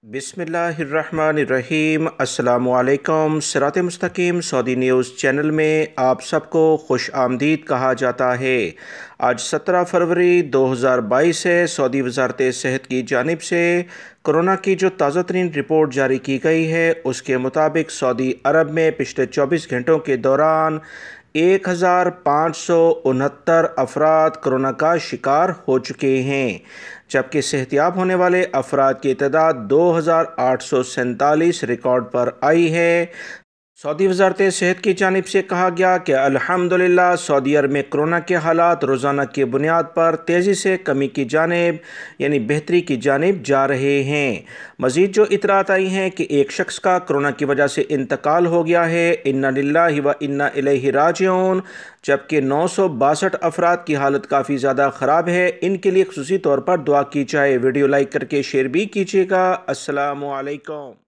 बिस्मिल्लाहिर्रहमानिर्रहीम। अस्सलामुअलैकुम। सिरात मुस्तकीम सऊदी न्यूज़ चैनल में आप सबको खुश आमदीद कहा जाता है। आज 17 फरवरी 2022 है। सऊदी वज़ारत सेहत की जानिब से कोरोना की जो ताज़ा तरीन रिपोर्ट जारी की गई है उसके मुताबिक सऊदी अरब में पिछले 24 घंटों के दौरान 1569 अफराद कोरोना का शिकार हो चुके हैं, जबकि सेहतियाब होने वाले अफराद की तादाद 2847 रिकॉर्ड पर आई है। सऊदी वज़ारत सेहत की जानिब से कहा गया कि अल्हम्दुलिल्लाह सऊदी अरब में कोरोना के हालात रोज़ाना की बुनियाद पर तेज़ी से कमी की जानिब यानी बेहतरी की जानिब जा रहे हैं। मज़ीद जो इतरात आई हैं कि एक शख्स का कोरोना की वजह से इंतकाल हो गया है, इन्ना लिल्लाहि व इन्ना इलैहि राजिऊन, जबकि 962 अफराद की हालत काफ़ी ज़्यादा ख़राब है। इनके लिए ख़ुसूसी तौर पर दुआ की जाए। वीडियो लाइक करके शेयर भी कीजिएगा। अस्सलामु अलैकुम।